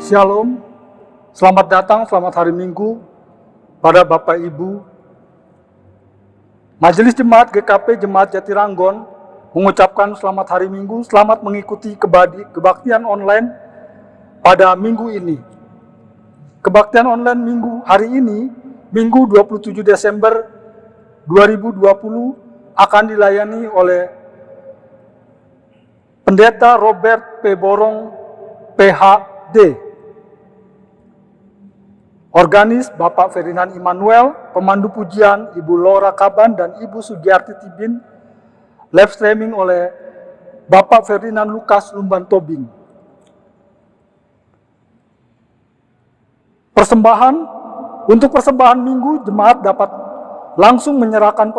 Shalom, selamat datang, selamat hari Minggu pada Bapak Ibu. Majelis Jemaat GKP Jemaat Jatiranggon mengucapkan selamat hari Minggu, selamat mengikuti kebaktian online pada minggu ini. Kebaktian online minggu hari ini, Minggu 27 Desember 2020 akan dilayani oleh Pendeta Robert P. Borong, PhD. Organis Bapak Ferdinand Immanuel, pemandu pujian Ibu Laura Kaban dan Ibu Sugiyarti Tibin, live streaming oleh Bapak Ferdinand Lukas Lumban Tobing. Untuk persembahan minggu, jemaat dapat langsung menyerahkan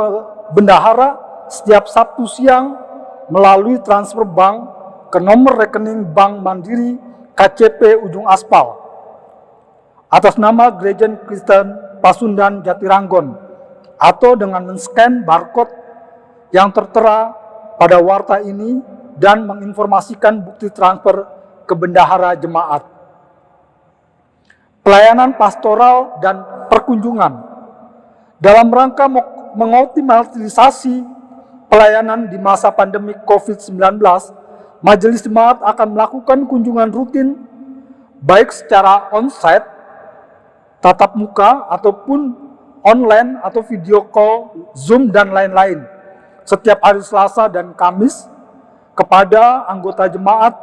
bendahara setiap Sabtu siang melalui transfer bank ke nomor rekening Bank Mandiri KCP Ujung Aspal atas nama Gereja Kristen Pasundan Jatiranggon atau dengan men-scan barcode yang tertera pada warta ini dan menginformasikan bukti transfer ke bendahara jemaat. Pelayanan pastoral dan perkunjungan dalam rangka mengoptimalisasi pelayanan di masa pandemi COVID-19, Majelis Jemaat akan melakukan kunjungan rutin baik secara on-site, tatap muka, ataupun online atau video call, Zoom, dan lain-lain setiap hari Selasa dan Kamis kepada anggota jemaat,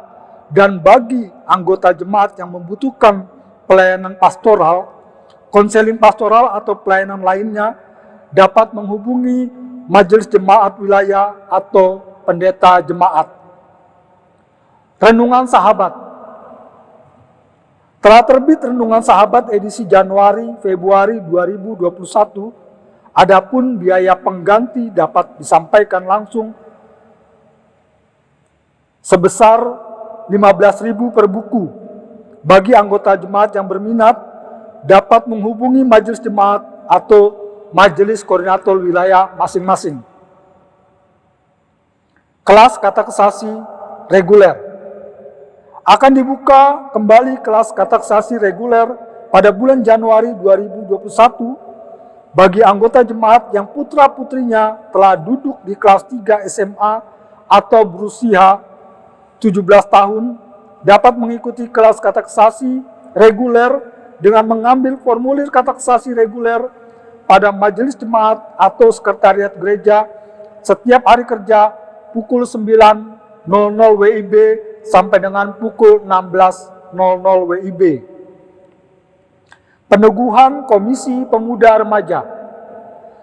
dan bagi anggota jemaat yang membutuhkan pelayanan pastoral, konseling pastoral, atau pelayanan lainnya dapat menghubungi Majelis Jemaat Wilayah atau Pendeta Jemaat. Renungan Sahabat. Telah terbit Renungan Sahabat edisi Januari-Februari 2021, adapun biaya pengganti dapat disampaikan langsung sebesar 15.000 per buku. Bagi anggota jemaat yang berminat, dapat menghubungi Majelis Jemaat atau Majelis Koordinator Wilayah masing-masing. Kelas katekisasi reguler. Akan dibuka kembali kelas katekisasi reguler pada bulan Januari 2021 bagi anggota jemaat yang putra-putrinya telah duduk di kelas 3 SMA atau berusia 17 tahun dapat mengikuti kelas katekisasi reguler dengan mengambil formulir katekisasi reguler pada majelis jemaat atau sekretariat gereja setiap hari kerja pukul 9.00 WIB sampai dengan pukul 16.00 WIB. Peneguhan Komisi Pemuda Remaja.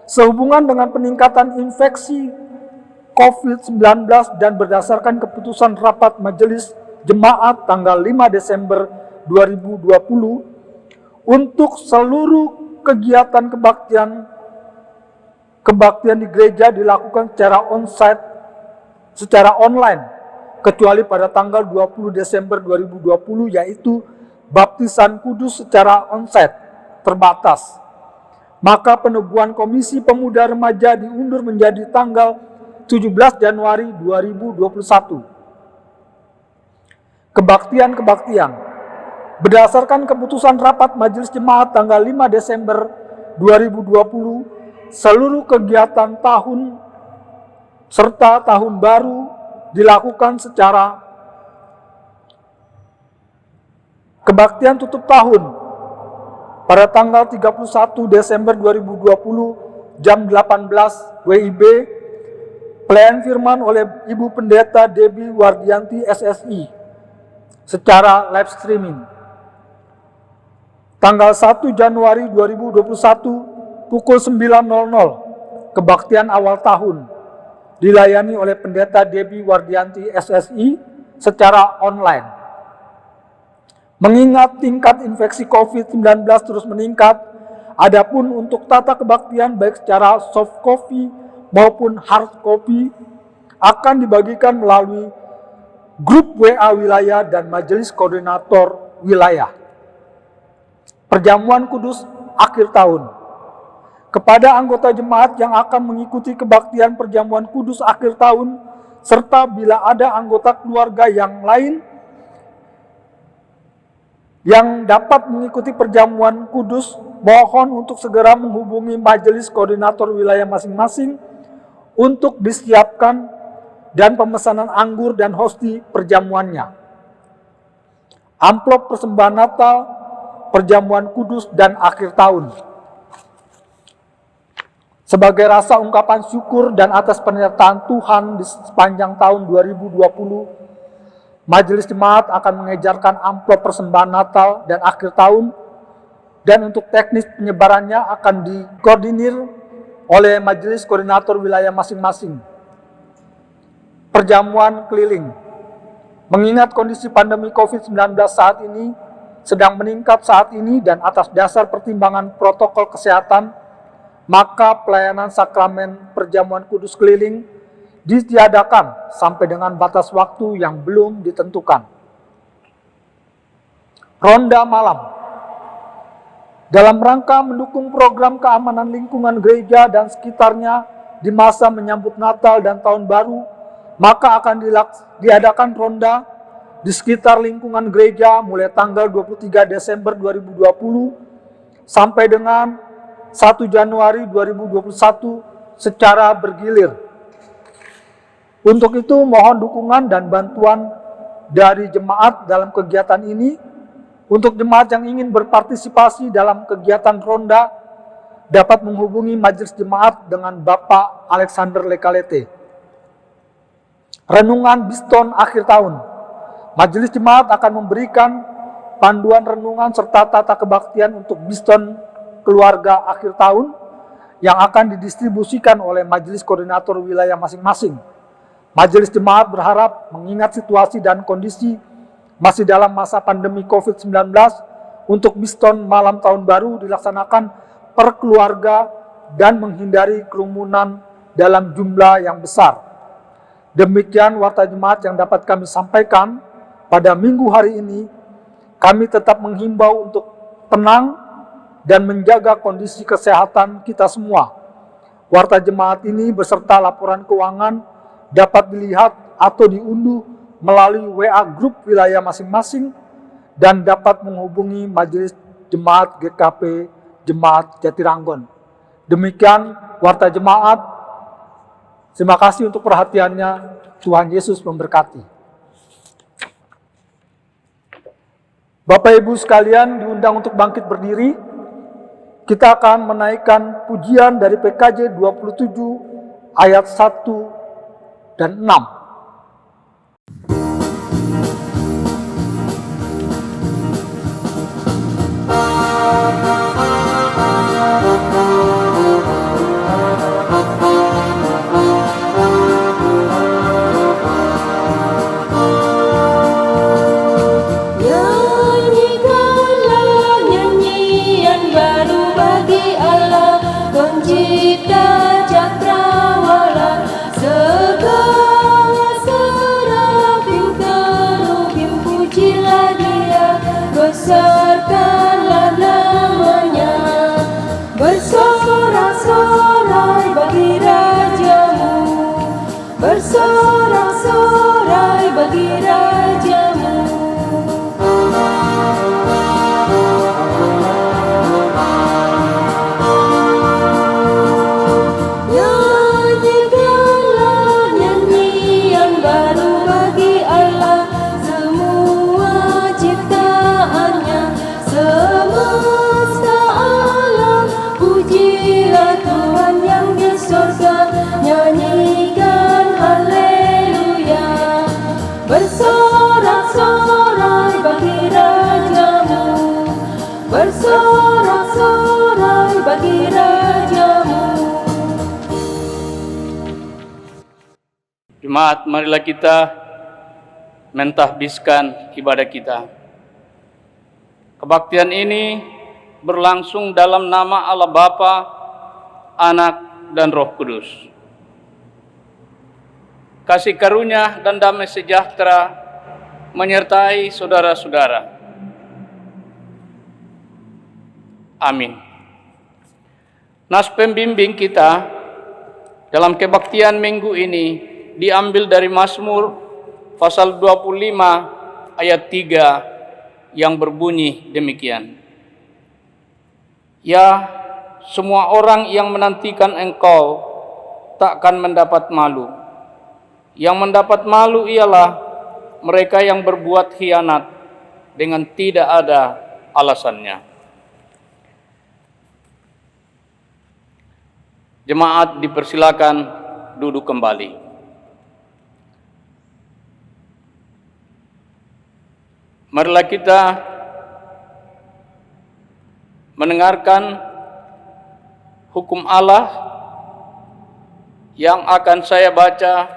Sehubungan dengan peningkatan infeksi COVID-19 dan berdasarkan keputusan rapat Majelis Jemaat tanggal 5 Desember 2020 untuk seluruh kegiatan kebaktian di gereja dilakukan secara online, kecuali pada tanggal 20 Desember 2020 yaitu baptisan kudus secara onsite terbatas. Maka peneguhan Komisi Pemuda Remaja diundur menjadi tanggal 17 Januari 2021. Kebaktian. Berdasarkan keputusan rapat Majelis Jemaat tanggal 5 Desember 2020, seluruh kegiatan tahun serta tahun baru dilakukan secara kebaktian tutup tahun pada tanggal 31 Desember 2020 jam 18 WIB, pelayanan firman oleh Ibu Pendeta Debbie Wardianti SSI secara live streaming. Tanggal 1 Januari 2021 pukul 9.00 kebaktian awal tahun dilayani oleh Pendeta Debbie Wardianti SSI secara online. Mengingat tingkat infeksi COVID-19 terus meningkat, adapun untuk tata kebaktian baik secara soft copy maupun hard copy akan dibagikan melalui grup WA wilayah dan Majelis Koordinator Wilayah. Perjamuan kudus akhir tahun. Kepada anggota jemaat yang akan mengikuti kebaktian perjamuan kudus akhir tahun, serta bila ada anggota keluarga yang lain Yang dapat mengikuti perjamuan kudus, mohon untuk segera menghubungi majelis koordinator wilayah masing-masing untuk disiapkan dan pemesanan anggur dan hosti perjamuannya. Amplop persembahan Natal, perjamuan kudus, dan akhir tahun. Sebagai rasa ungkapan syukur dan atas penyertaan Tuhan di sepanjang tahun 2020, Majelis Jemaat akan mengejarkan amplop persembahan Natal dan akhir tahun, dan untuk teknis penyebarannya akan dikoordinir oleh Majelis Koordinator wilayah masing-masing. Perjamuan keliling. Mengingat kondisi pandemi COVID-19 saat ini sedang meningkat saat ini dan atas dasar pertimbangan protokol kesehatan, maka pelayanan sakramen perjamuan kudus keliling ditiadakan sampai dengan batas waktu yang belum ditentukan. Ronda malam. Dalam rangka mendukung program keamanan lingkungan gereja dan sekitarnya di masa menyambut Natal dan Tahun Baru, maka akan diadakan ronda di sekitar lingkungan gereja mulai tanggal 23 Desember 2020 sampai dengan 1 Januari 2021 secara bergilir. Untuk itu mohon dukungan dan bantuan dari jemaat dalam kegiatan ini. Untuk jemaat yang ingin berpartisipasi dalam kegiatan ronda dapat menghubungi majelis jemaat dengan Bapak Alexander Lekalete. Renungan Biston akhir tahun. Majelis jemaat akan memberikan panduan renungan serta tata kebaktian untuk Biston keluarga akhir tahun yang akan didistribusikan oleh majelis koordinator wilayah masing-masing. Majelis jemaat berharap mengingat situasi dan kondisi masih dalam masa pandemi COVID-19 untuk Biston malam tahun baru dilaksanakan per keluarga dan menghindari kerumunan dalam jumlah yang besar. Demikian warta jemaat yang dapat kami sampaikan pada minggu hari ini. Kami tetap menghimbau untuk tenang dan menjaga kondisi kesehatan kita semua. Warta jemaat ini beserta laporan keuangan dapat dilihat atau diunduh melalui WA grup wilayah masing-masing dan dapat menghubungi Majelis Jemaat GKP Jemaat Jatiranggon. Demikian warta jemaat. Terima kasih untuk perhatiannya. Tuhan Yesus memberkati. Bapak Ibu sekalian diundang untuk bangkit berdiri. Kita akan menaikkan pujian dari PKJ 27 ayat 1 dan 6. Bersorak-sorai bagi rajamu. Nyanyikanlah nyanyian baru bagi Allah, semua ciptaannya, semesta alam. Pujilah Tuhan yang di surga, nyanyikan haleluya. Bersorak-sorai bagi rajamu, bersorak-sorai bagi rajamu. Jemaat, marilah kita mentahbiskan ibadah kita. Kebaktian ini berlangsung dalam nama Allah Bapa, Anak, dan Roh Kudus. Kasih karunia dan damai sejahtera menyertai saudara-saudara. Amin. Nas pembimbing kita dalam kebaktian minggu ini diambil dari Mazmur pasal 25 ayat 3 yang berbunyi demikian. Ya, semua orang yang menantikan Engkau takkan mendapat malu. Yang mendapat malu ialah mereka yang berbuat khianat dengan tidak ada alasannya. Jemaat dipersilakan duduk kembali. Marilah kita mendengarkan hukum Allah yang akan saya baca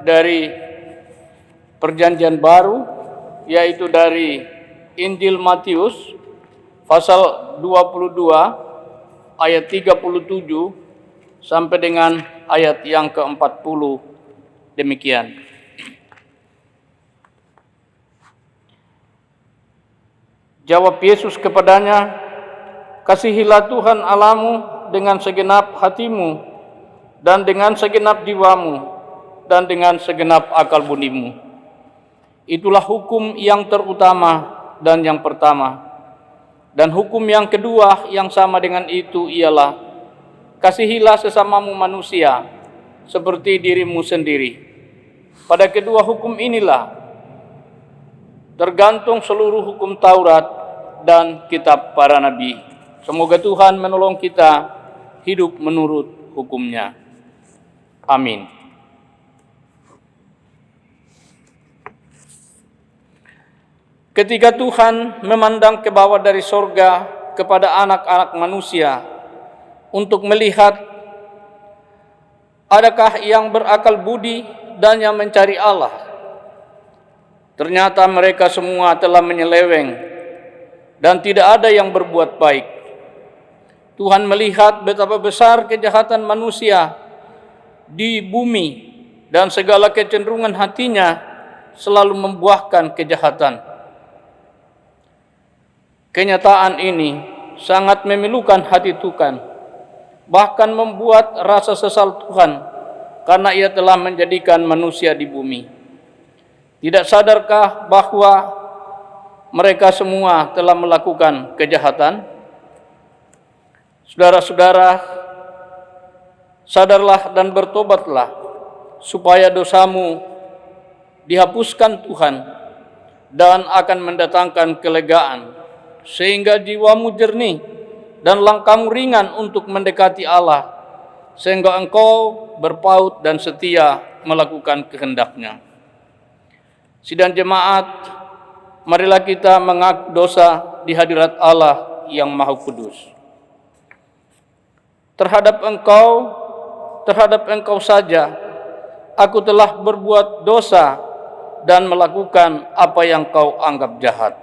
dari Perjanjian Baru, yaitu dari Injil Matius pasal 22 ayat 37 sampai dengan ayat yang ke-40 demikian. Jawab Yesus kepadanya, "Kasihilah Tuhan Allahmu dengan segenap hatimu, dan dengan segenap jiwamu, dan dengan segenap akal budimu. Itulah hukum yang terutama dan yang pertama. Dan hukum yang kedua yang sama dengan itu ialah, kasihilah sesamamu manusia seperti dirimu sendiri. Pada kedua hukum inilah tergantung seluruh hukum Taurat dan kitab para nabi." Semoga Tuhan menolong kita hidup menurut hukumnya. Amin. Ketika Tuhan memandang ke bawah dari sorga kepada anak-anak manusia untuk melihat adakah yang berakal budi dan yang mencari Allah, ternyata mereka semua telah menyeleweng dan tidak ada yang berbuat baik. Tuhan melihat betapa besar kejahatan manusia di bumi dan segala kecenderungan hatinya selalu membuahkan kejahatan. Kenyataan ini sangat memilukan hati Tuhan, bahkan membuat rasa sesal Tuhan karena Ia telah menjadikan manusia di bumi. Tidak sadarkah bahwa mereka semua telah melakukan kejahatan? Saudara-saudara, sadarlah dan bertobatlah supaya dosamu dihapuskan Tuhan dan akan mendatangkan kelegaan, sehingga jiwamu jernih dan langkahmu ringan untuk mendekati Allah, sehingga engkau berpaut dan setia melakukan kehendak-Nya. Sidang jemaat, marilah kita mengaku dosa di hadirat Allah yang Maha Kudus. Terhadap engkau saja, aku telah berbuat dosa dan melakukan apa yang kau anggap jahat.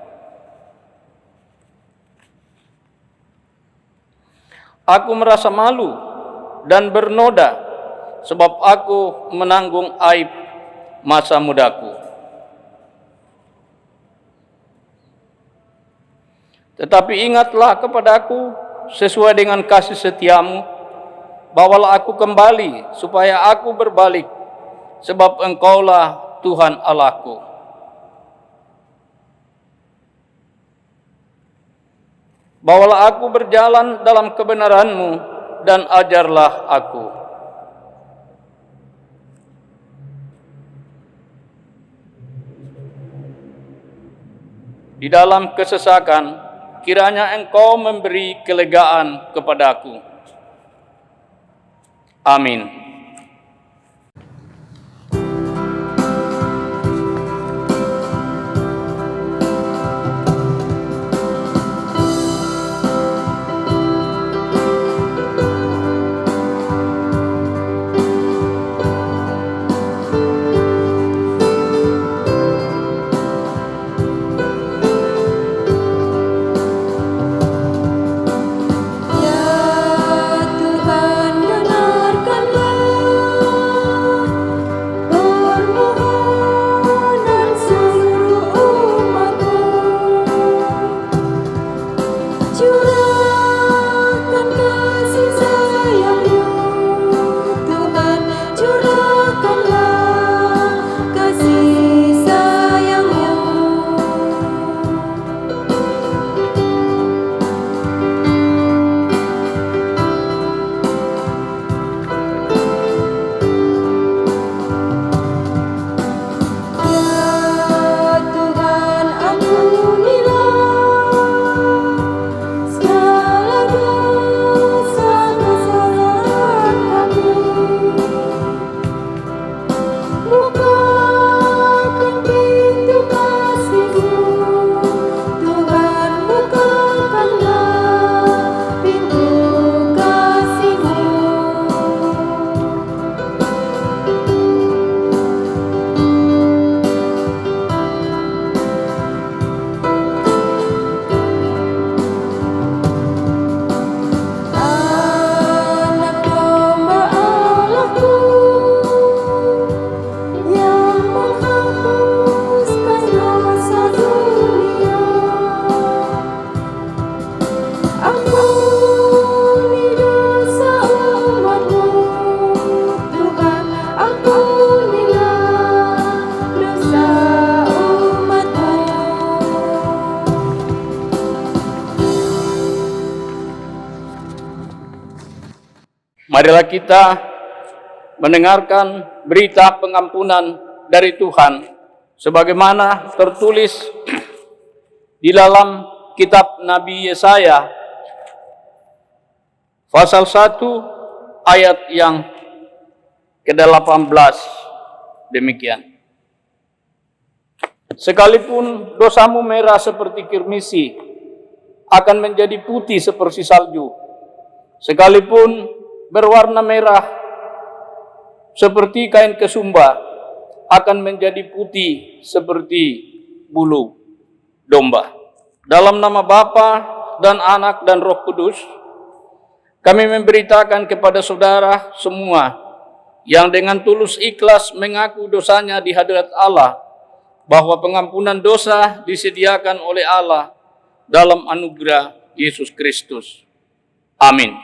Aku merasa malu dan bernoda sebab aku menanggung aib masa mudaku. Tetapi ingatlah kepadaku sesuai dengan kasih setiamu, bawalah aku kembali supaya aku berbalik, sebab Engkaulah Tuhan Allahku. Bawalah aku berjalan dalam kebenaran-Mu dan ajarlah aku. Di dalam kesesakan, kiranya Engkau memberi kelegaan kepadaku. Amin. Ya Tuhan, dengarkanlah Marilah kita mendengarkan berita pengampunan dari Tuhan sebagaimana tertulis di dalam kitab Nabi Yesaya pasal 1 ayat yang ke-18 demikian. Sekalipun dosamu merah seperti kirmisi, akan menjadi putih seperti salju. Sekalipun berwarna merah seperti kain kesumba, akan menjadi putih seperti bulu domba. Dalam nama Bapa dan Anak dan Roh Kudus, kami memberitakan kepada saudara semua yang dengan tulus ikhlas mengaku dosanya di hadirat Allah, bahwa pengampunan dosa disediakan oleh Allah dalam anugerah Yesus Kristus. Amin.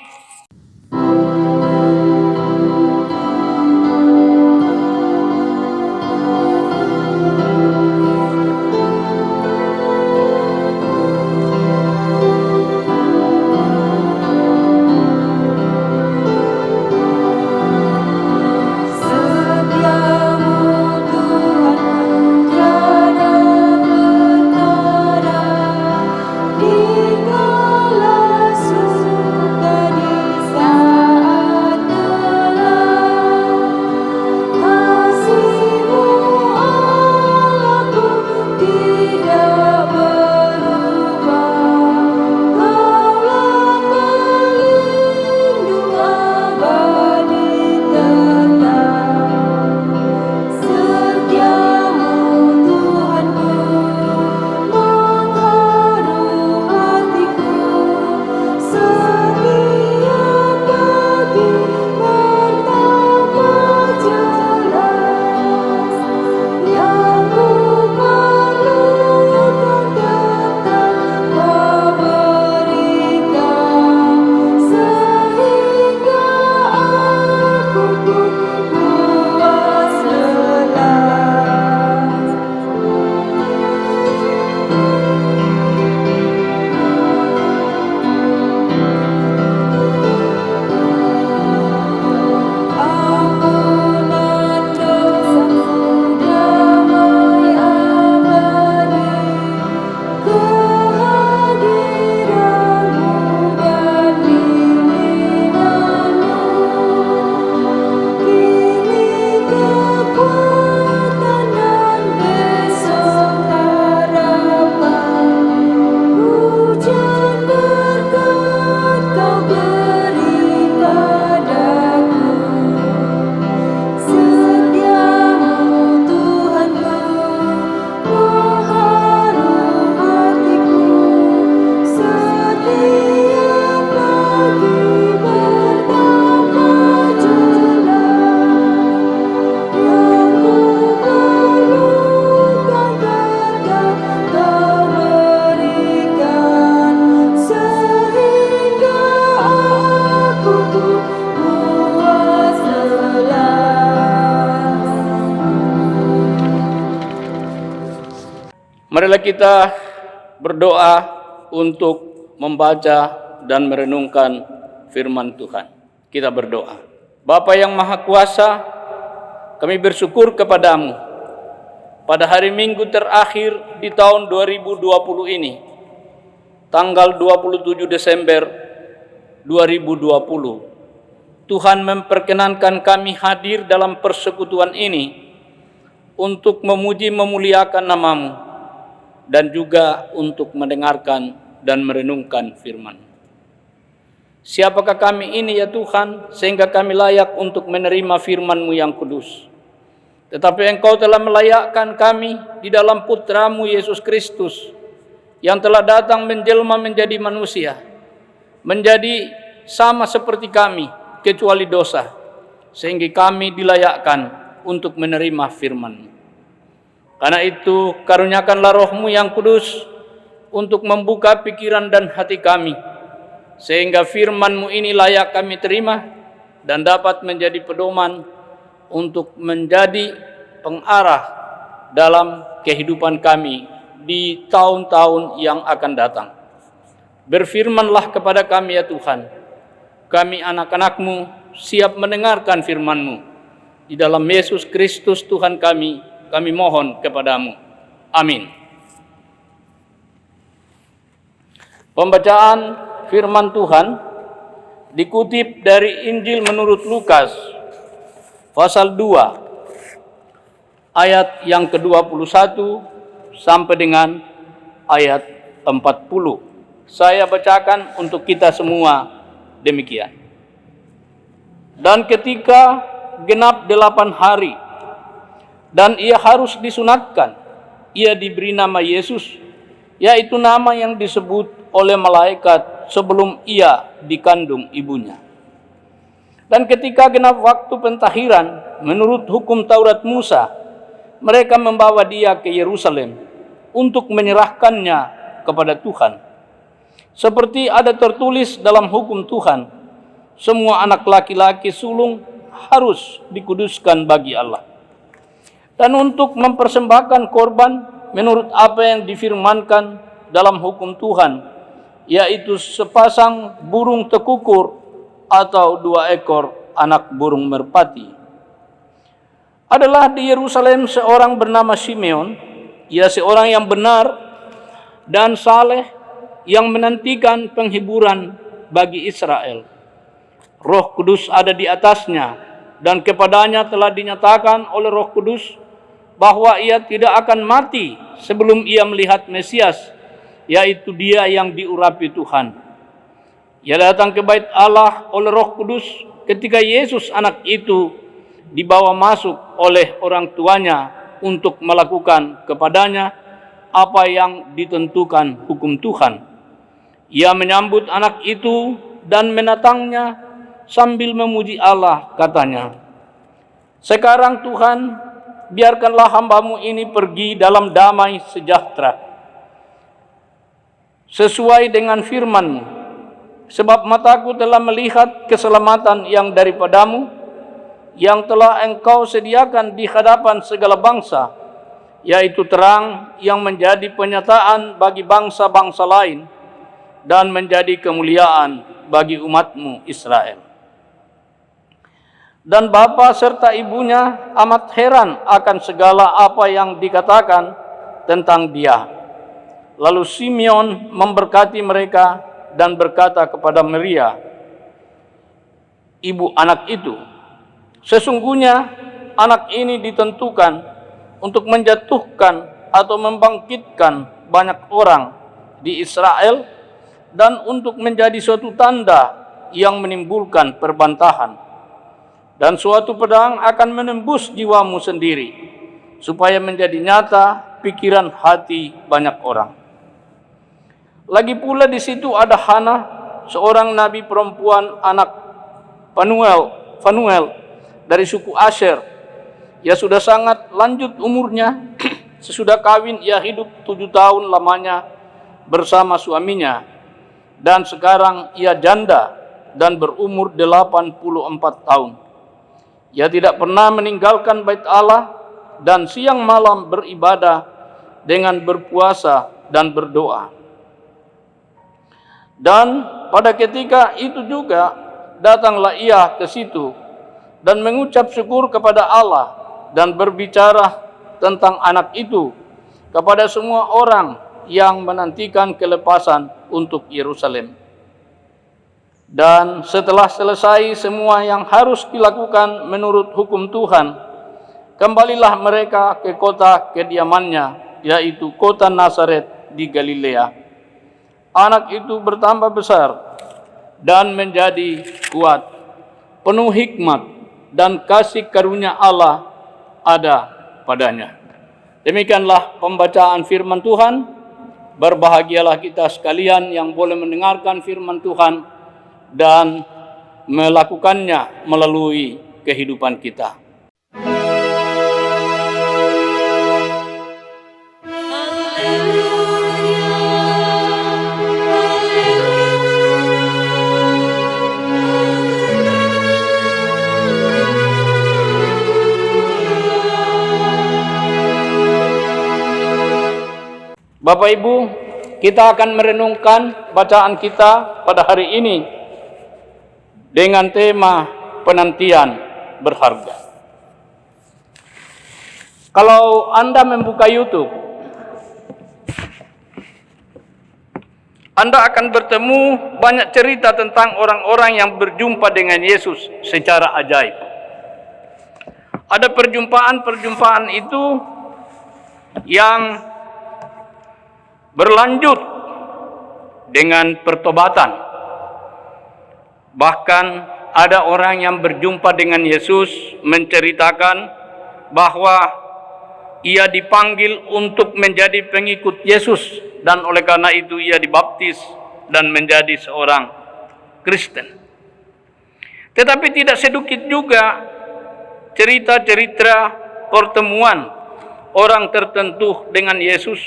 Marilah kita berdoa untuk membaca dan merenungkan firman Tuhan. Kita berdoa. Bapa yang Maha Kuasa, kami bersyukur kepadamu pada hari Minggu terakhir di tahun 2020 ini, tanggal 27 Desember 2020. Tuhan memperkenankan kami hadir dalam persekutuan ini untuk memuji memuliakan nama-Mu, dan juga untuk mendengarkan dan merenungkan firman. Siapakah kami ini ya Tuhan, sehingga kami layak untuk menerima firman-Mu yang kudus. Tetapi Engkau telah melayakkan kami di dalam Putra-Mu Yesus Kristus, yang telah datang menjelma menjadi manusia, menjadi sama seperti kami, kecuali dosa, sehingga kami dilayakkan untuk menerima firman-Mu. Karena itu, karuniakanlah Roh-Mu yang kudus untuk membuka pikiran dan hati kami, sehingga firman-Mu ini layak kami terima dan dapat menjadi pedoman untuk menjadi pengarah dalam kehidupan kami di tahun-tahun yang akan datang. Berfirmanlah kepada kami ya Tuhan, kami anak-anak-Mu siap mendengarkan firman-Mu. Di dalam Yesus Kristus Tuhan kami mohon kepada-Mu. Amin. Pembacaan firman Tuhan dikutip dari Injil menurut Lukas, pasal 2, ayat yang ke-21 sampai dengan ayat 40. Saya bacakan untuk kita semua demikian. Dan ketika genap 8 hari, dan ia harus disunatkan, ia diberi nama Yesus, yaitu nama yang disebut oleh malaikat sebelum ia dikandung ibunya. Dan ketika genap waktu pentahiran, menurut hukum Taurat Musa, mereka membawa dia ke Yerusalem untuk menyerahkannya kepada Tuhan. Seperti ada tertulis dalam hukum Tuhan, semua anak laki-laki sulung harus dikuduskan bagi Allah. Dan untuk mempersembahkan korban menurut apa yang difirmankan dalam hukum Tuhan, yaitu sepasang burung tekukur atau 2 ekor anak burung merpati. Adalah di Yerusalem seorang bernama Simeon, ia seorang yang benar dan saleh yang menantikan penghiburan bagi Israel. Roh Kudus ada di atasnya, dan kepadanya telah dinyatakan oleh Roh Kudus bahwa ia tidak akan mati sebelum ia melihat Mesias, yaitu dia yang diurapi Tuhan. Ia datang ke bait Allah oleh Roh Kudus ketika Yesus anak itu dibawa masuk oleh orang tuanya untuk melakukan kepadanya apa yang ditentukan hukum Tuhan. Ia menyambut anak itu dan menatangnya sambil memuji Allah, katanya, "Sekarang Tuhan, biarkanlah hamba-Mu ini pergi dalam damai sejahtera, sesuai dengan firman-Mu, sebab mataku telah melihat keselamatan yang daripada-Mu, yang telah Engkau sediakan di hadapan segala bangsa, yaitu terang yang menjadi penyataan bagi bangsa-bangsa lain, dan menjadi kemuliaan bagi umat-Mu Israel." Dan bapa serta ibunya amat heran akan segala apa yang dikatakan tentang dia. Lalu Simeon memberkati mereka dan berkata kepada Maria, ibu anak itu, "Sesungguhnya anak ini ditentukan untuk menjatuhkan atau membangkitkan banyak orang di Israel, dan untuk menjadi suatu tanda yang menimbulkan perbantahan. Dan suatu pedang akan menembus jiwamu sendiri, supaya menjadi nyata pikiran hati banyak orang." Lagi pula di situ ada Hana, seorang nabi perempuan anak Fanuel dari suku Asher. Ia sudah sangat lanjut umurnya. Sesudah kawin ia hidup 7 tahun lamanya bersama suaminya, dan sekarang ia janda dan berumur 84 tahun. Ia tidak pernah meninggalkan bait Allah dan siang malam beribadah dengan berpuasa dan berdoa. Dan pada ketika itu juga datanglah ia ke situ dan mengucap syukur kepada Allah dan berbicara tentang anak itu kepada semua orang yang menantikan kelepasan untuk Yerusalem. Dan setelah selesai semua yang harus dilakukan menurut hukum Tuhan, kembalilah mereka ke kota kediamannya, yaitu kota Nazaret di Galilea. Anak itu bertambah besar dan menjadi kuat, penuh hikmat, dan kasih karunia Allah ada padanya. Demikianlah pembacaan firman Tuhan. Berbahagialah kita sekalian yang boleh mendengarkan firman Tuhan dan melakukannya melalui kehidupan kita. Bapak Ibu, kita akan merenungkan bacaan kita pada hari ini dengan tema penantian berharga. Kalau Anda membuka YouTube, Anda akan bertemu banyak cerita tentang orang-orang yang berjumpa dengan Yesus secara ajaib. Ada perjumpaan-perjumpaan itu yang berlanjut dengan pertobatan. Bahkan ada orang yang berjumpa dengan Yesus menceritakan bahwa ia dipanggil untuk menjadi pengikut Yesus dan oleh karena itu ia dibaptis dan menjadi seorang Kristen. Tetapi tidak sedikit juga cerita-cerita pertemuan orang tertentu dengan Yesus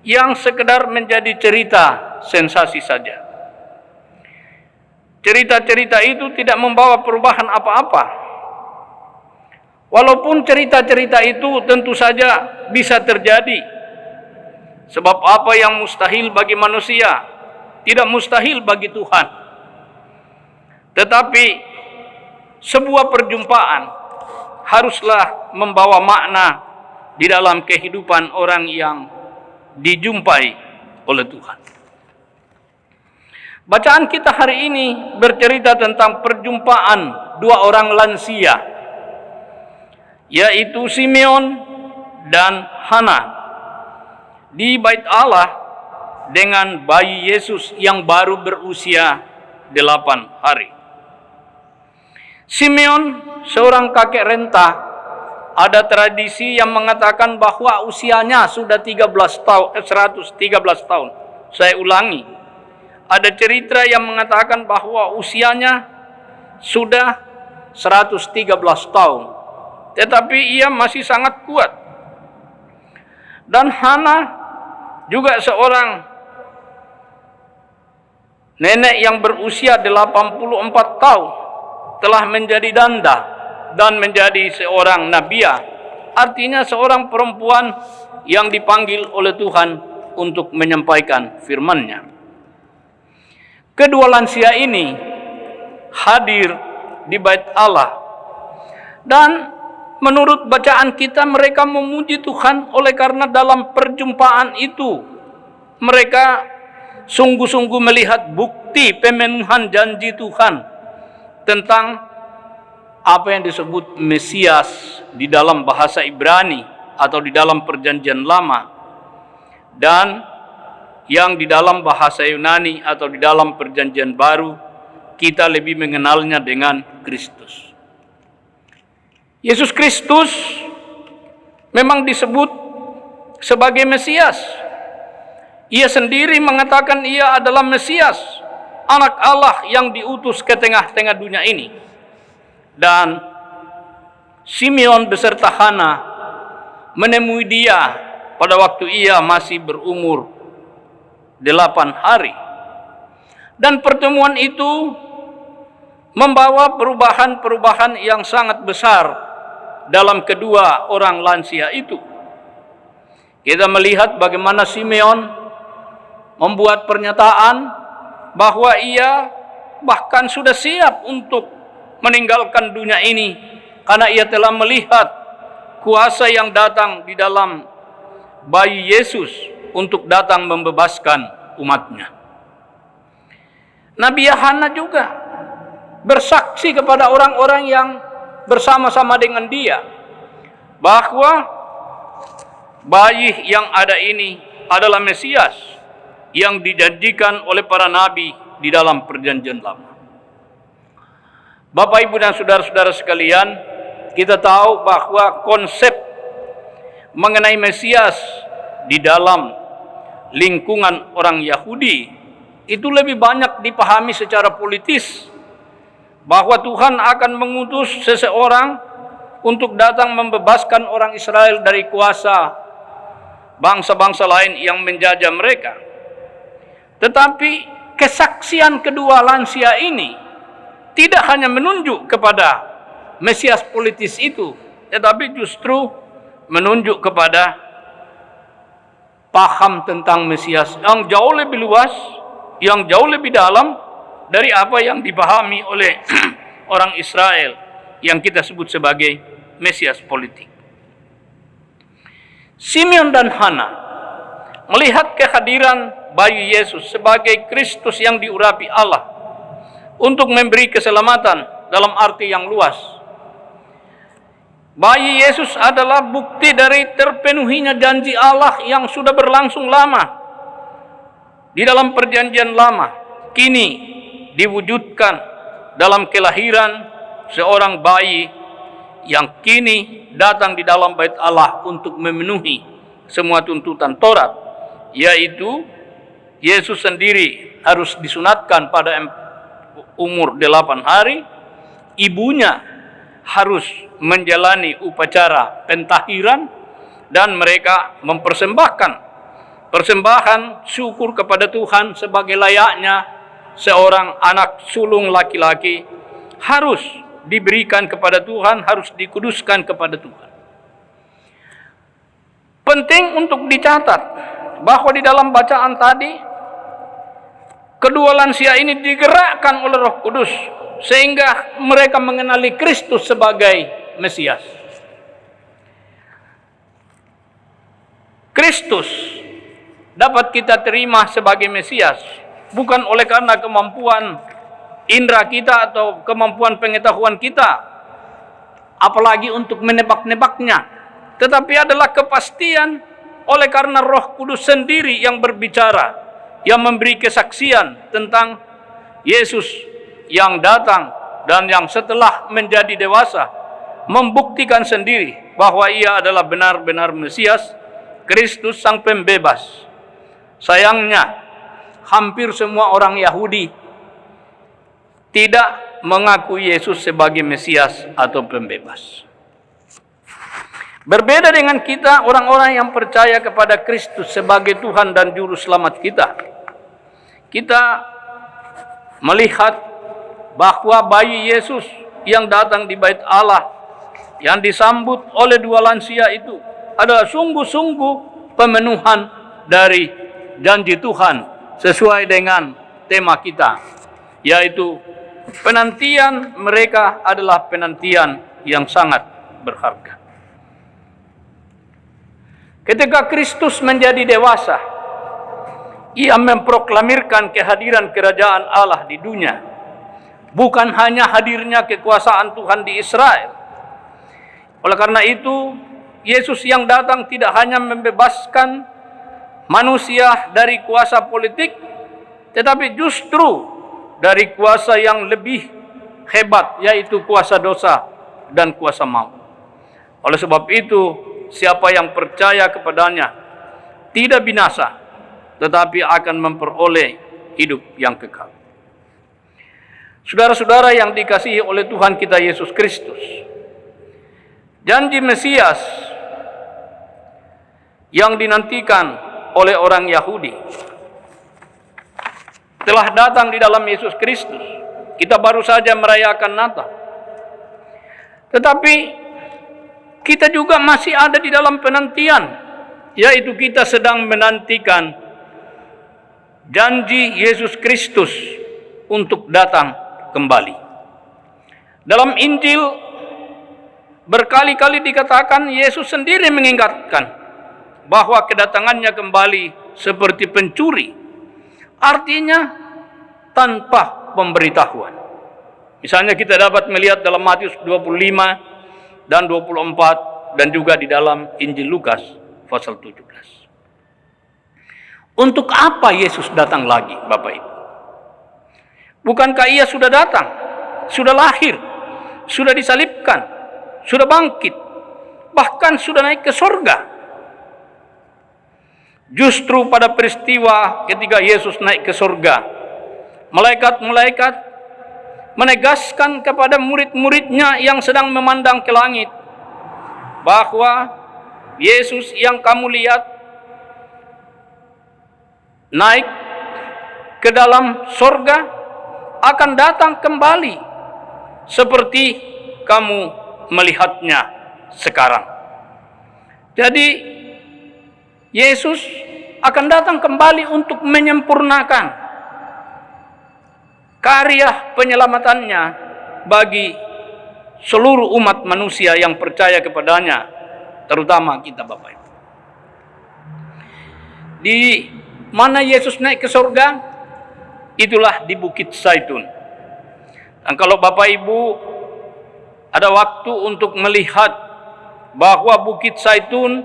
yang sekedar menjadi cerita sensasi saja. Cerita-cerita itu tidak membawa perubahan apa-apa. Walaupun cerita-cerita itu tentu saja bisa terjadi. Sebab apa yang mustahil bagi manusia, tidak mustahil bagi Tuhan. Tetapi sebuah perjumpaan haruslah membawa makna di dalam kehidupan orang yang dijumpai oleh Tuhan. Bacaan kita hari ini bercerita tentang perjumpaan dua orang lansia, yaitu Simeon dan Hana di Bait Allah dengan bayi Yesus yang baru berusia 8 hari. Simeon seorang kakek renta. Ada tradisi yang mengatakan bahwa usianya sudah 113 tahun. Saya ulangi. Ada cerita yang mengatakan bahwa usianya sudah 113 tahun. Tetapi ia masih sangat kuat. Dan Hana juga seorang nenek yang berusia 84 tahun. Telah menjadi danda dan menjadi seorang nabiah. Artinya seorang perempuan yang dipanggil oleh Tuhan untuk menyampaikan firman-Nya. Kedua lansia ini hadir di Bait Allah. Dan menurut bacaan kita mereka memuji Tuhan oleh karena dalam perjumpaan itu mereka sungguh-sungguh melihat bukti pemenuhan janji Tuhan tentang apa yang disebut Mesias di dalam bahasa Ibrani atau di dalam perjanjian lama dan yang di dalam bahasa Yunani atau di dalam perjanjian baru kita lebih mengenalnya dengan Kristus. Yesus Kristus memang disebut sebagai Mesias. Ia sendiri mengatakan ia adalah Mesias, anak Allah yang diutus ke tengah-tengah dunia ini. Dan Simeon beserta Hana menemui dia pada waktu ia masih berumur 8 hari. Dan pertemuan itu membawa perubahan-perubahan yang sangat besar dalam kedua orang lansia itu. Kita melihat bagaimana Simeon membuat pernyataan bahwa ia bahkan sudah siap untuk meninggalkan dunia ini karena ia telah melihat kuasa yang datang di dalam bayi Yesus untuk datang membebaskan umatnya. Nabi Hana juga bersaksi kepada orang-orang yang bersama-sama dengan dia bahwa bayi yang ada ini adalah Mesias yang dijanjikan oleh para nabi di dalam perjanjian lama. Bapak, Ibu dan saudara-saudara sekalian, kita tahu bahwa konsep mengenai Mesias di dalam lingkungan orang Yahudi itu lebih banyak dipahami secara politis, bahwa Tuhan akan mengutus seseorang untuk datang membebaskan orang Israel dari kuasa bangsa-bangsa lain yang menjajah mereka. Tetapi kesaksian kedua lansia ini tidak hanya menunjuk kepada Mesias politis itu, tetapi justru menunjuk kepada paham tentang Mesias yang jauh lebih luas, yang jauh lebih dalam, dari apa yang dipahami oleh orang Israel yang kita sebut sebagai Mesias politik. Simeon dan Hana melihat kehadiran bayi Yesus sebagai Kristus yang diurapi Allah untuk memberi keselamatan dalam arti yang luas. Bayi Yesus adalah bukti dari terpenuhinya janji Allah yang sudah berlangsung lama di dalam perjanjian lama, kini diwujudkan dalam kelahiran seorang bayi yang kini datang di dalam bait Allah untuk memenuhi semua tuntutan Taurat, yaitu Yesus sendiri harus disunatkan pada umur 8 hari, ibunya harus menjalani upacara pentahiran, dan mereka mempersembahkan persembahan syukur kepada Tuhan sebagai layaknya seorang anak sulung laki-laki harus diberikan kepada Tuhan, harus dikuduskan kepada Tuhan. Penting untuk dicatat bahwa di dalam bacaan tadi, kedua lansia ini digerakkan oleh Roh Kudus sehingga mereka mengenali Kristus sebagai Mesias. Kristus dapat kita terima sebagai Mesias bukan oleh karena kemampuan indera kita atau kemampuan pengetahuan kita, apalagi untuk menebak-nebaknya, tetapi adalah kepastian oleh karena Roh Kudus sendiri yang berbicara, yang memberi kesaksian tentang Yesus yang datang dan yang setelah menjadi dewasa membuktikan sendiri bahwa ia adalah benar-benar Mesias, Kristus sang pembebas. Sayangnya, hampir semua orang Yahudi tidak mengakui Yesus sebagai Mesias atau pembebas. Berbeda dengan kita, orang-orang yang percaya kepada Kristus sebagai Tuhan dan Juru Selamat kita. Kita melihat bahwa bayi Yesus yang datang di bait Allah, yang disambut oleh dua lansia itu adalah sungguh-sungguh pemenuhan dari janji Tuhan sesuai dengan tema kita, yaitu penantian mereka adalah penantian yang sangat berharga. Ketika Kristus menjadi dewasa, ia memproklamirkan kehadiran kerajaan Allah di dunia. Bukan hanya hadirnya kekuasaan Tuhan di Israel. Oleh karena itu, Yesus yang datang tidak hanya membebaskan manusia dari kuasa politik, tetapi justru dari kuasa yang lebih hebat, yaitu kuasa dosa dan kuasa maut. Oleh sebab itu, siapa yang percaya kepadanya tidak binasa, tetapi akan memperoleh hidup yang kekal. Saudara-saudara yang dikasihi oleh Tuhan kita Yesus Kristus, janji Mesias yang dinantikan oleh orang Yahudi telah datang di dalam Yesus Kristus. Kita baru saja merayakan Natal. Tetapi kita juga masih ada di dalam penantian, yaitu kita sedang menantikan janji Yesus Kristus untuk datang kembali. Dalam Injil berkali-kali dikatakan Yesus sendiri mengingatkan bahwa kedatangannya kembali seperti pencuri. Artinya tanpa pemberitahuan. Misalnya kita dapat melihat dalam Matius 25 dan 24 dan juga di dalam Injil Lukas pasal 17. Untuk apa Yesus datang lagi, Bapak Ibu? Bukankah ia sudah datang, sudah lahir, sudah disalibkan, sudah bangkit, bahkan sudah naik ke sorga? Justru pada peristiwa ketika Yesus naik ke sorga, malaikat-malaikat menegaskan kepada murid-muridnya yang sedang memandang ke langit bahwa Yesus yang kamu lihat naik ke dalam sorga akan datang kembali seperti kamu melihatnya sekarang. Jadi Yesus akan datang kembali untuk menyempurnakan karya penyelamatannya bagi seluruh umat manusia yang percaya kepadanya, terutama kita Bapak Ibu. Di mana Yesus naik ke surga? Itulah di Bukit Zaitun. Dan kalau Bapak Ibu ada waktu untuk melihat bahwa Bukit Zaitun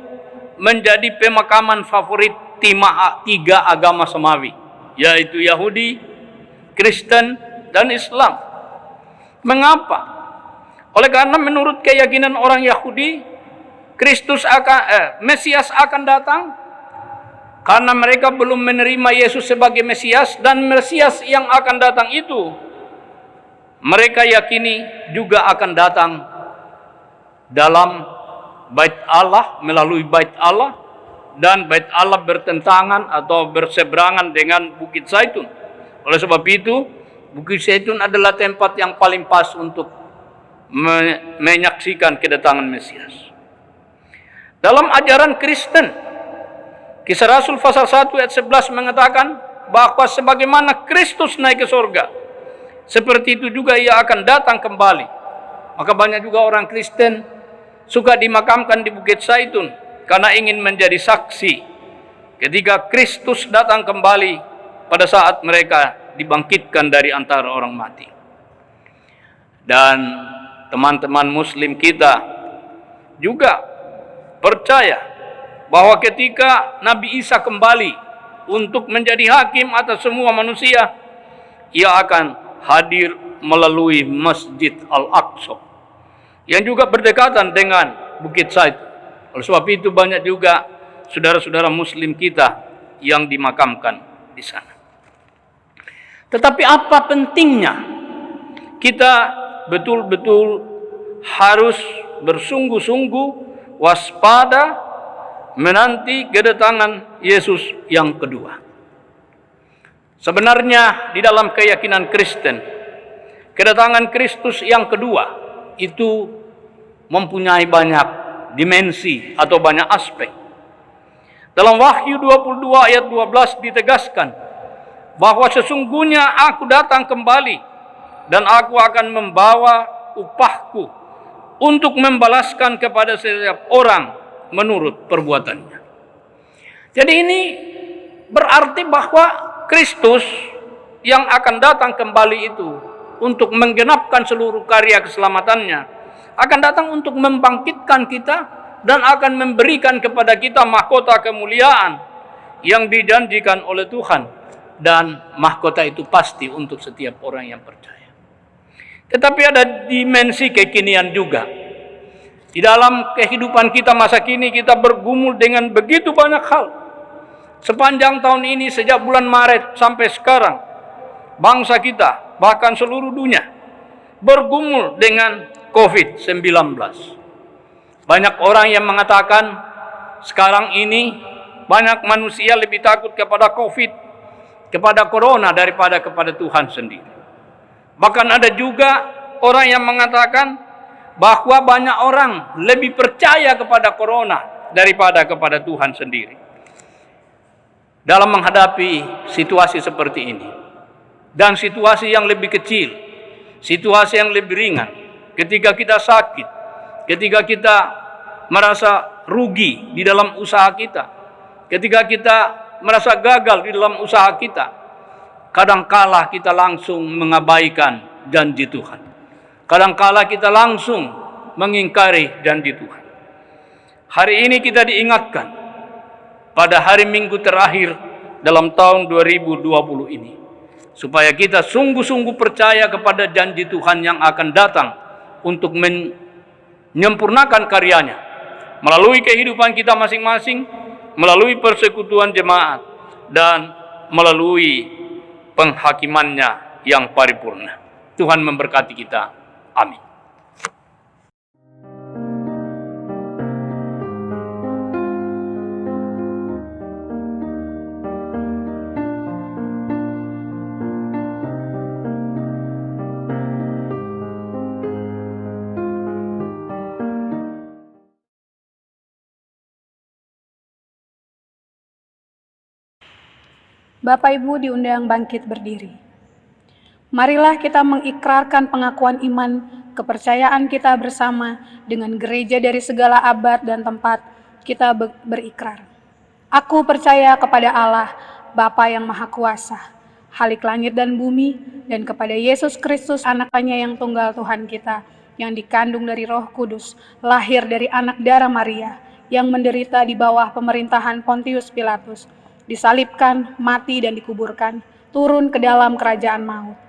menjadi pemakaman favorit tiga agama samawi, yaitu Yahudi, Kristen, dan Islam. Mengapa? Oleh karena menurut keyakinan orang Yahudi, Mesias akan datang karena mereka belum menerima Yesus sebagai Mesias, dan Mesias yang akan datang itu mereka yakini juga akan datang dalam Bait Allah, melalui Bait Allah, dan Bait Allah bertentangan atau berseberangan dengan Bukit Zaitun. Oleh sebab itu, Bukit Zaitun adalah tempat yang paling pas untuk menyaksikan kedatangan Mesias. Dalam ajaran Kristen, Kisah Rasul pasal 1 ayat 11 mengatakan bahwa sebagaimana Kristus naik ke surga, seperti itu juga ia akan datang kembali. Maka banyak juga orang Kristen suka dimakamkan di Bukit Zaitun karena ingin menjadi saksi ketika Kristus datang kembali pada saat mereka dibangkitkan dari antara orang mati. Dan teman-teman Muslim kita juga percaya bahwa ketika Nabi Isa kembali untuk menjadi hakim atas semua manusia, ia akan hadir melalui Masjid Al-Aqsa yang juga berdekatan dengan Bukit Zaitun. Oleh sebab itu banyak juga saudara-saudara Muslim kita yang dimakamkan di sana. Tetapi apa pentingnya kita betul-betul harus bersungguh-sungguh waspada menanti kedatangan Yesus yang kedua. Sebenarnya di dalam keyakinan Kristen, kedatangan Kristus yang kedua itu mempunyai banyak dimensi atau banyak aspek. Dalam Wahyu 22 ayat 12 ditegaskan bahwa sesungguhnya aku datang kembali dan aku akan membawa upahku untuk membalaskan kepada setiap orang menurut perbuatannya. Jadi ini berarti bahwa Kristus yang akan datang kembali itu untuk menggenapkan seluruh karya keselamatannya akan datang untuk membangkitkan kita dan akan memberikan kepada kita mahkota kemuliaan yang dijanjikan oleh Tuhan, dan mahkota itu pasti untuk setiap orang yang percaya. Tetapi ada dimensi kekinian juga. Di dalam kehidupan kita masa kini, kita bergumul dengan begitu banyak hal. Sepanjang tahun ini, sejak bulan Maret sampai sekarang, bangsa kita, bahkan seluruh dunia, bergumul dengan COVID-19. Banyak orang yang mengatakan, sekarang ini, banyak manusia lebih takut kepada COVID, kepada Corona, daripada kepada Tuhan sendiri. Bahkan ada juga orang yang mengatakan, bahwa banyak orang lebih percaya kepada Corona daripada kepada Tuhan sendiri. Dalam menghadapi situasi seperti ini, dan situasi yang lebih kecil, situasi yang lebih ringan, ketika kita sakit, ketika kita merasa rugi di dalam usaha kita, ketika kita merasa gagal di dalam usaha kita, kadangkala kita langsung mengabaikan janji Tuhan. Kadangkala kita langsung mengingkari janji Tuhan. Hari ini kita diingatkan pada hari Minggu terakhir dalam tahun 2020 ini, supaya kita sungguh-sungguh percaya kepada janji Tuhan yang akan datang untuk menyempurnakan karyanya melalui kehidupan kita masing-masing, melalui persekutuan jemaat, dan melalui penghakimannya yang paripurna. Tuhan memberkati kita. Amin. Bapak Ibu diundang bangkit berdiri. Marilah kita mengikrarkan pengakuan iman, kepercayaan kita bersama dengan gereja dari segala abad dan tempat. Kita berikrar. Aku percaya kepada Allah, Bapa yang Maha Kuasa, Khalik langit dan bumi, dan kepada Yesus Kristus, Anak-Nya yang tunggal Tuhan kita, yang dikandung dari Roh Kudus, lahir dari anak darah Maria, yang menderita di bawah pemerintahan Pontius Pilatus, disalibkan, mati dan dikuburkan, turun ke dalam kerajaan maut.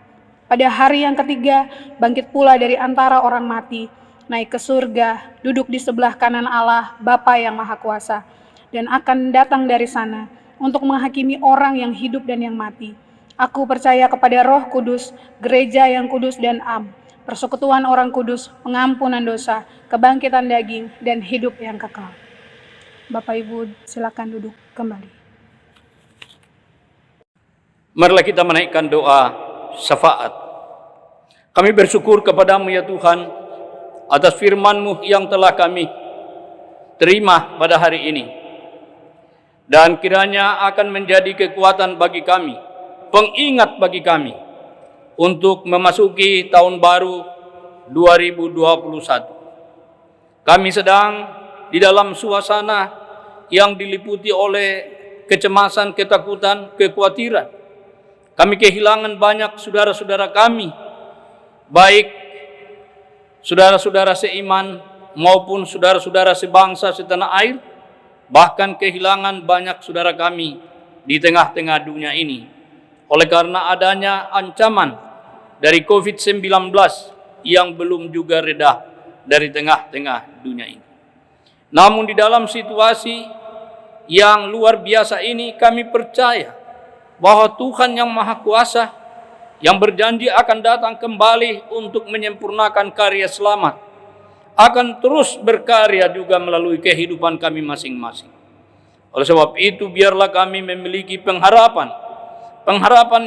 Pada hari yang ketiga, bangkit pula dari antara orang mati, naik ke surga, duduk di sebelah kanan Allah, Bapa yang Maha Kuasa, dan akan datang dari sana untuk menghakimi orang yang hidup dan yang mati. Aku percaya kepada Roh Kudus, gereja yang kudus dan am, persekutuan orang kudus, pengampunan dosa, kebangkitan daging, dan hidup yang kekal. Bapak Ibu, silakan duduk kembali. Marilah kita menaikkan doa syafaat. Kami bersyukur kepadamu ya Tuhan atas firman-Mu yang telah kami terima pada hari ini, dan kiranya akan menjadi kekuatan bagi kami, pengingat bagi kami untuk memasuki tahun baru 2021. Kami sedang di dalam suasana yang diliputi oleh kecemasan, ketakutan, kekhawatiran. Kami kehilangan banyak saudara-saudara kami, baik saudara-saudara seiman maupun saudara-saudara sebangsa setanah air, bahkan kehilangan banyak saudara kami di tengah-tengah dunia ini oleh karena adanya ancaman dari COVID-19 yang belum juga reda dari tengah-tengah dunia ini. Namun di dalam situasi yang luar biasa ini, kami percaya bahwa Tuhan yang Maha Kuasa yang berjanji akan datang kembali untuk menyempurnakan karya selamat, akan terus berkarya juga melalui kehidupan kami masing-masing. Oleh sebab itu, biarlah kami memiliki pengharapan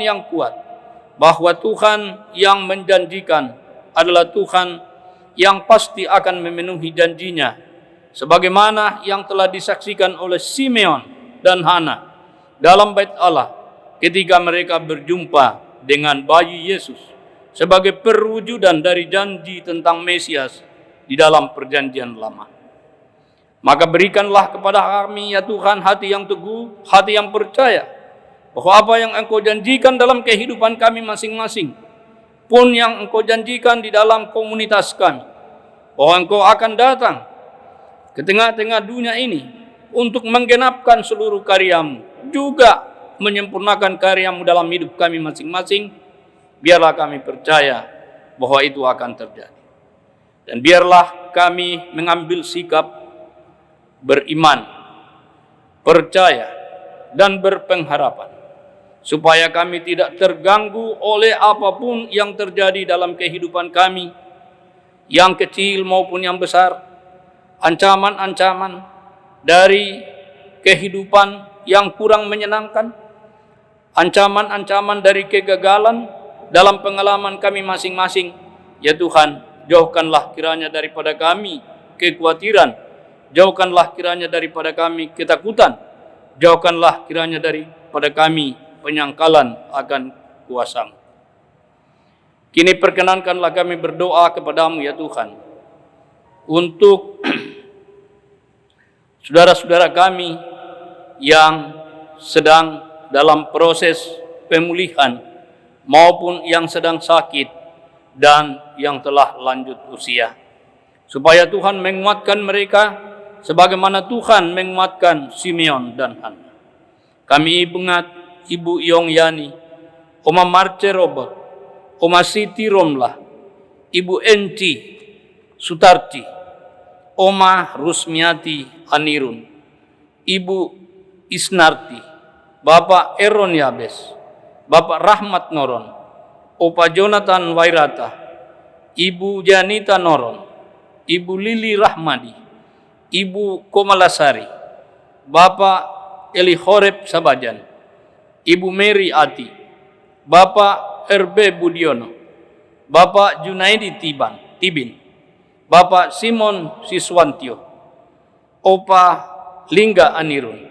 yang kuat bahwa Tuhan yang menjanjikan adalah Tuhan yang pasti akan memenuhi janjinya, sebagaimana yang telah disaksikan oleh Simeon dan Hana dalam bait Allah ketika mereka berjumpa dengan bayi Yesus sebagai perwujudan dari janji tentang Mesias di dalam perjanjian lama. Maka berikanlah kepada kami ya Tuhan hati yang teguh, hati yang percaya bahwa apa yang Engkau janjikan dalam kehidupan kami masing-masing, pun yang Engkau janjikan di dalam komunitas kami, bahwa Engkau akan datang ke tengah-tengah dunia ini untuk menggenapkan seluruh karya-Mu, juga menyempurnakan karya-Mu dalam hidup kami masing-masing. Biarlah kami percaya bahwa itu akan terjadi. Dan biarlah kami mengambil sikap beriman, percaya, dan berpengharapan, supaya kami tidak terganggu oleh apapun yang terjadi dalam kehidupan kami, yang kecil maupun yang besar, ancaman-ancaman dari kehidupan yang kurang menyenangkan, ancaman-ancaman dari kegagalan dalam pengalaman kami masing-masing. Ya Tuhan, jauhkanlah kiranya daripada kami kekhawatiran, jauhkanlah kiranya daripada kami ketakutan, jauhkanlah kiranya daripada kami penyangkalan akan kuasa-Mu. Kini perkenankanlah kami berdoa kepadamu ya Tuhan, untuk saudara-saudara kami yang sedang dalam proses pemulihan maupun yang sedang sakit dan yang telah lanjut usia, supaya Tuhan menguatkan mereka sebagaimana Tuhan menguatkan Simeon dan Hana. Kami ingat Ibu Yong Yani, Oma Marce Robert, Oma Siti Romlah, Ibu Enci Sutarti, Oma Rusmiati Anirun, Ibu Isnarti, Bapak Eron Yabes, Bapak Rahmat Noron, Opa Jonathan Wairata, Ibu Janita Noron, Ibu Lili Rahmadi, Ibu Komalasari, Bapak Eli Horeb Sabajan, Ibu Mary Ati, Bapak RB Budiono, Bapak Junaidi Tibin, Bapak Simon Siswantio, Opa Lingga Anirun,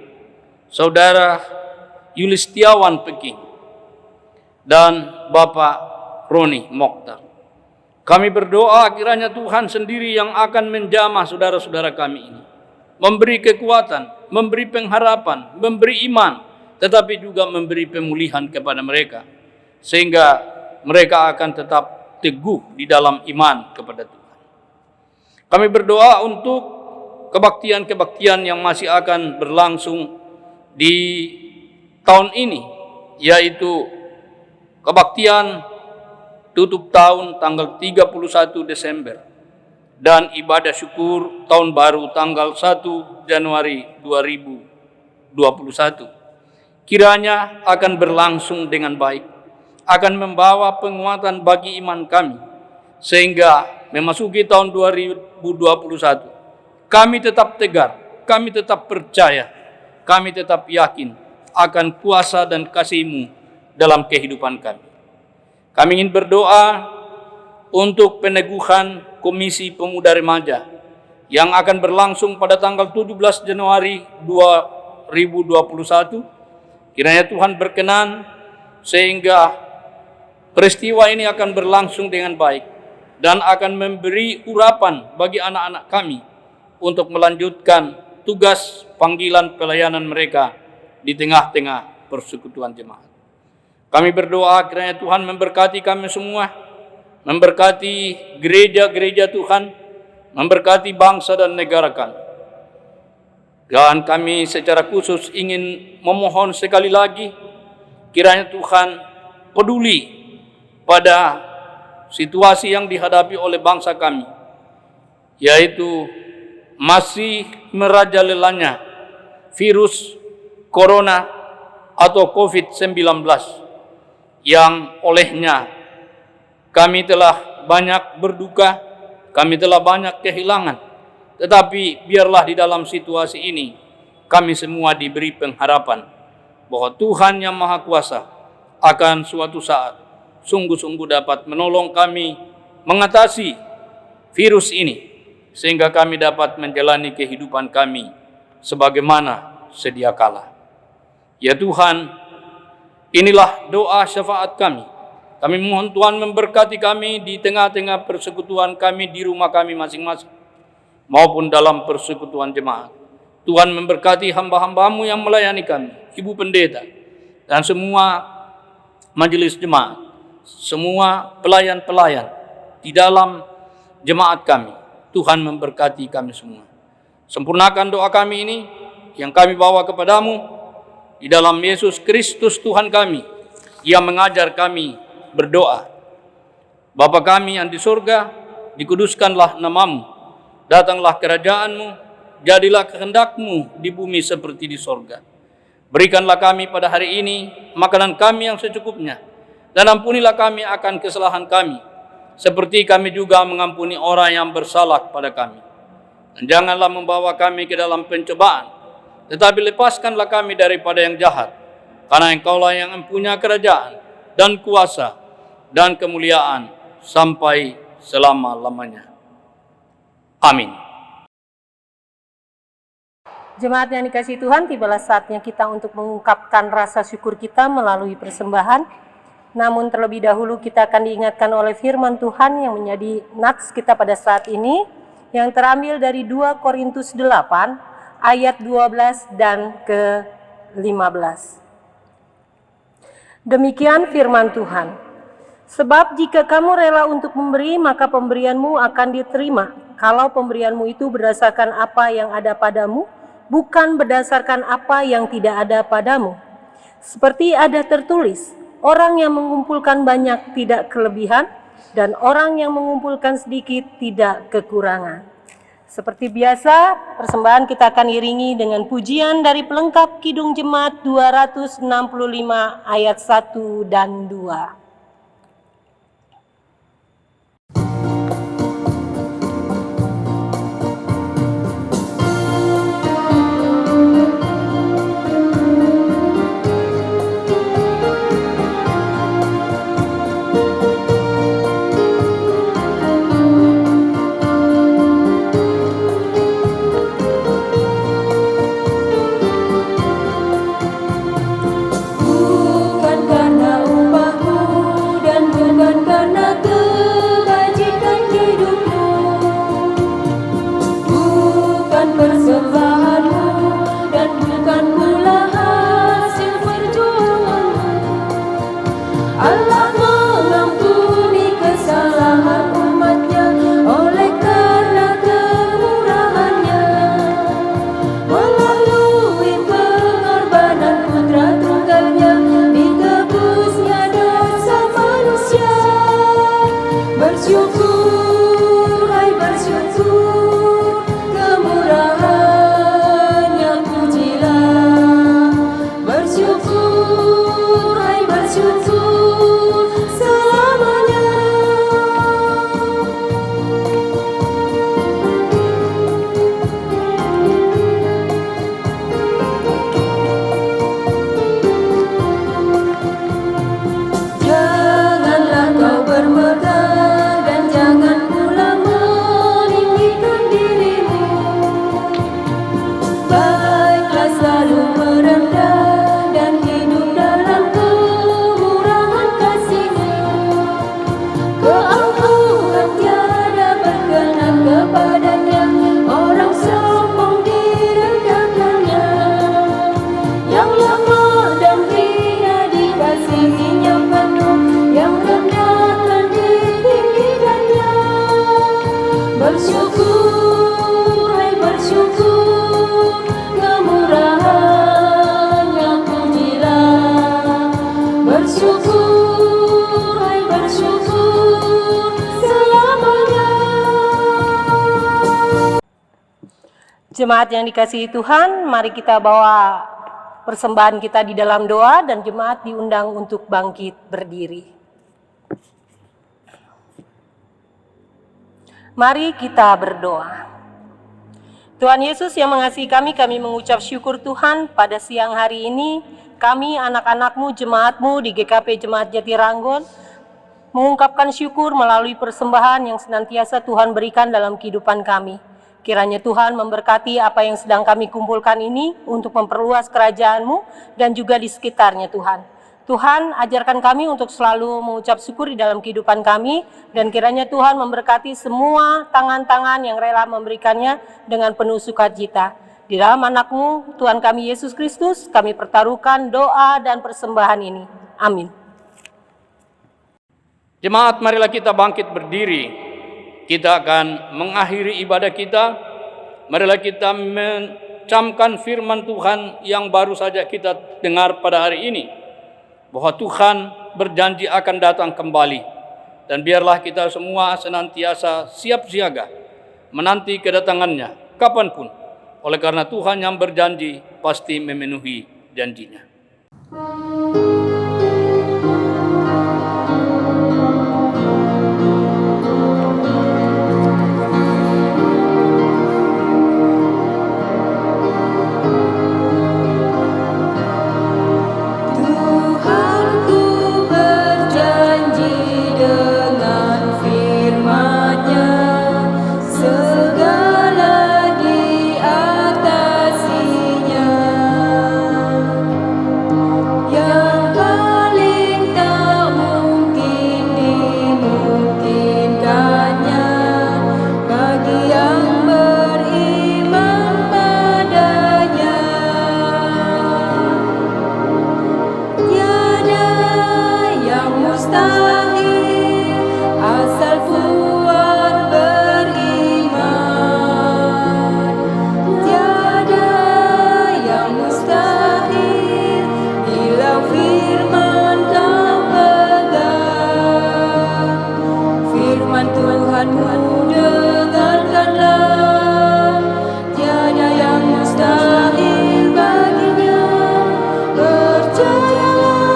Saudara Yulistiawan Peking, dan Bapak Roni Mokhtar. Kami berdoa kiranya Tuhan sendiri yang akan menjamah saudara-saudara kami ini, memberi kekuatan, memberi pengharapan, memberi iman, tetapi juga memberi pemulihan kepada mereka, sehingga mereka akan tetap teguh di dalam iman kepada Tuhan. Kami berdoa untuk kebaktian-kebaktian yang masih akan berlangsung di tahun ini, yaitu kebaktian tutup tahun tanggal 31 Desember dan ibadah syukur tahun baru tanggal 1 Januari 2021. Kiranya akan berlangsung dengan baik, akan membawa penguatan bagi iman kami, sehingga memasuki tahun 2021 kami tetap tegar, kami tetap percaya, kami tetap yakin akan kuasa dan kasih-Mu dalam kehidupan kami. Kami ingin berdoa untuk peneguhan Komisi Pemuda Remaja yang akan berlangsung pada tanggal 17 Januari 2021. Kiranya Tuhan berkenan sehingga peristiwa ini akan berlangsung dengan baik dan akan memberi urapan bagi anak-anak kami untuk melanjutkan tugas panggilan pelayanan mereka di tengah-tengah persekutuan jemaat. Kami berdoa kiranya Tuhan memberkati kami semua, memberkati gereja-gereja Tuhan, memberkati bangsa dan negara kami. Dan kami secara khusus ingin memohon sekali lagi, kiranya Tuhan peduli pada situasi yang dihadapi oleh bangsa kami, yaitu masih merajalelanya virus corona atau COVID-19, yang olehnya kami telah banyak berduka, kami telah banyak kehilangan. Tetapi biarlah di dalam situasi ini kami semua diberi pengharapan bahwa Tuhan yang Maha Kuasa akan suatu saat sungguh-sungguh dapat menolong kami mengatasi virus ini, sehingga kami dapat menjalani kehidupan kami sebagaimana sedia kala. Ya Tuhan, inilah doa syafaat kami. Kami mohon Tuhan memberkati kami di tengah-tengah persekutuan kami di rumah kami masing-masing, maupun dalam persekutuan jemaat. Tuhan memberkati hamba-hamba-Mu yang melayani kami, Ibu Pendeta, dan semua majelis jemaat, semua pelayan-pelayan di dalam jemaat kami. Tuhan memberkati kami semua. Sempurnakan doa kami ini yang kami bawa kepadamu di dalam Yesus Kristus Tuhan kami, yang mengajar kami berdoa. Bapa kami yang di surga, dikuduskanlah nama-Mu, datanglah kerajaan-Mu, jadilah kehendak-Mu di bumi seperti di surga. Berikanlah kami pada hari ini makanan kami yang secukupnya, dan ampunilah kami akan kesalahan kami, seperti kami juga mengampuni orang yang bersalah kepada kami. Dan janganlah membawa kami ke dalam pencobaan, tetapi lepaskanlah kami daripada yang jahat, karena Engkaulah yang mempunyai kerajaan dan kuasa dan kemuliaan sampai selama-lamanya. Amin. Jemaat yang dikasihi Tuhan, tibalah saatnya kita untuk mengungkapkan rasa syukur kita melalui persembahan. Namun terlebih dahulu kita akan diingatkan oleh firman Tuhan yang menjadi nats kita pada saat ini, yang terambil dari 2 Korintus 8 ayat 12 dan ke-15. Demikian firman Tuhan. Sebab jika kamu rela untuk memberi, maka pemberianmu akan diterima. Kalau pemberianmu itu berdasarkan apa yang ada padamu, bukan berdasarkan apa yang tidak ada padamu. Seperti ada tertulis, orang yang mengumpulkan banyak tidak kelebihan, dan orang yang mengumpulkan sedikit tidak kekurangan. Seperti biasa, persembahan kita akan iringi dengan pujian dari pelengkap Kidung Jemaat 265 ayat 1 dan 2. Bukan karena upahmu bersyukur, kemurahan-Nya pujilah. Bersyukur, hai bersyukur selamanya. Janganlah kau bermegah dan jangan pula meninggikan dirimu. Baiklah selalu merendah dan hidup dalam kemurahan kasih-Mu. Keangkuhan tiada berkenan kepadanya, orang sombong direndahkannya. Yang lemah dan hina dikasihinya penuh, yang rendahkan ditinggikannya. Bersyukur, hai bersyukur, kemurahan-Nya pujilah. Bersyukur, hai bersyukur selamanya. Jemaat yang dikasihi Tuhan, mari kita bawa persembahan kita di dalam doa dan jemaat diundang untuk bangkit berdiri. Mari kita berdoa. Tuhan Yesus yang mengasihi kami mengucap syukur Tuhan pada siang hari ini. Kami anak-anak-Mu, jemaat-Mu di GKP Jemaat Jatiranggon mengungkapkan syukur melalui persembahan yang senantiasa Tuhan berikan dalam kehidupan kami. Kiranya Tuhan memberkati apa yang sedang kami kumpulkan ini untuk memperluas kerajaan-Mu dan juga di sekitarnya Tuhan. Tuhan, ajarkan kami untuk selalu mengucap syukur di dalam kehidupan kami, dan kiranya Tuhan memberkati semua tangan-tangan yang rela memberikannya dengan penuh sukacita. Di dalam anak-Mu, Tuhan kami Yesus Kristus, kami pertaruhkan doa dan persembahan ini. Amin. Jemaat, marilah kita bangkit berdiri. Kita akan mengakhiri ibadah kita. Marilah kita mencamkan firman Tuhan yang baru saja kita dengar pada hari ini, bahwa Tuhan berjanji akan datang kembali. Dan biarlah kita semua senantiasa siap siaga menanti kedatangannya kapanpun. Oleh karena Tuhan yang berjanji pasti memenuhi janjinya. Tuhanku berjanji dengan firman-Nya, segala diatasinya. Yang paling tak mungkin dimungkinkannya bagi yang beriman padanya. Tiada yang mustahil asal kuat beriman. Tiada yang mustahil bila firman kau pegang. Firman Tuhanmu dengarkanlah, tiada yang mustahil baginya. Percayalah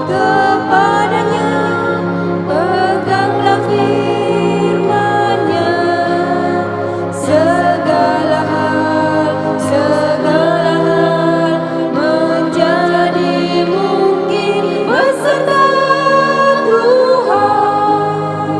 kepadanya, peganglah firman-Nya. Segala hal menjadi mungkin beserta Tuhan.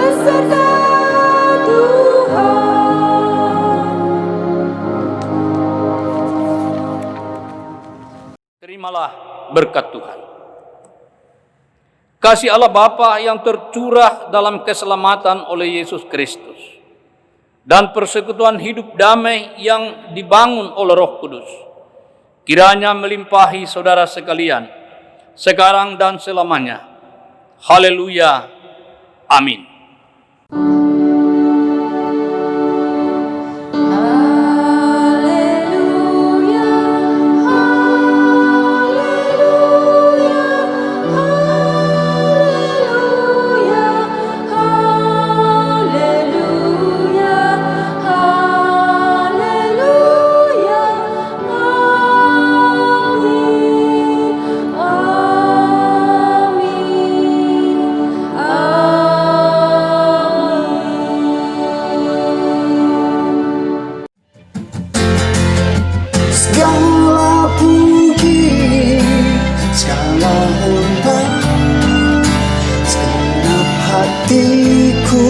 beserta Tuhan. Terimalah berkat Tuhan. Kasih Allah Bapa yang tercurah dalam keselamatan oleh Yesus Kristus dan persekutuan hidup damai yang dibangun oleh Roh Kudus kiranya melimpahi saudara sekalian sekarang dan selamanya. Haleluya. Amin. Haleluya, haleluya, haleluya, haleluya, haleluya, amin, Segala puji, segala hormat, segenap hatiku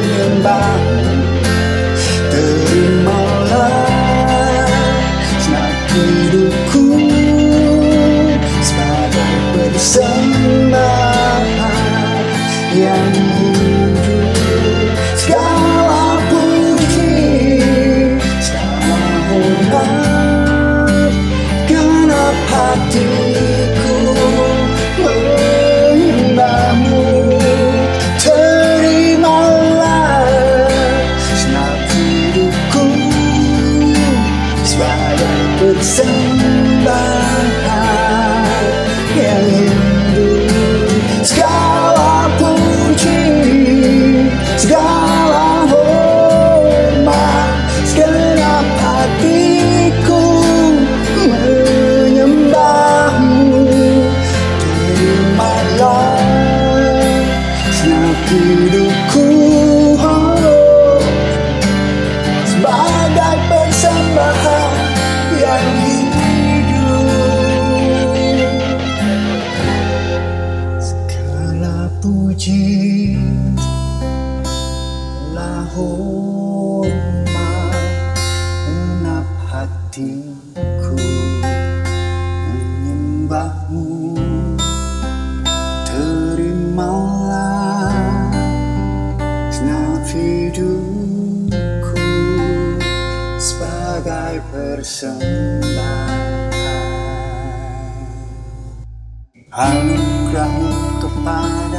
menyembah. Terimalah segenap hidupku sebagai persembahan yang hidup. Segala puji, segala hormat, genap hatiku menyembahmu. Terimalah segenap hidupku sebagai persembahan yang hidup. Segala puji, segala hormat, segenap hatiku menyembahmu. Terimalah segenap hidupku sebagai persembahan yang hidup. Segala puji, segala hormat, genap hatiku menyembahmu. Terimalah segenap hidupku sebagai persembahan. Anugerah kepada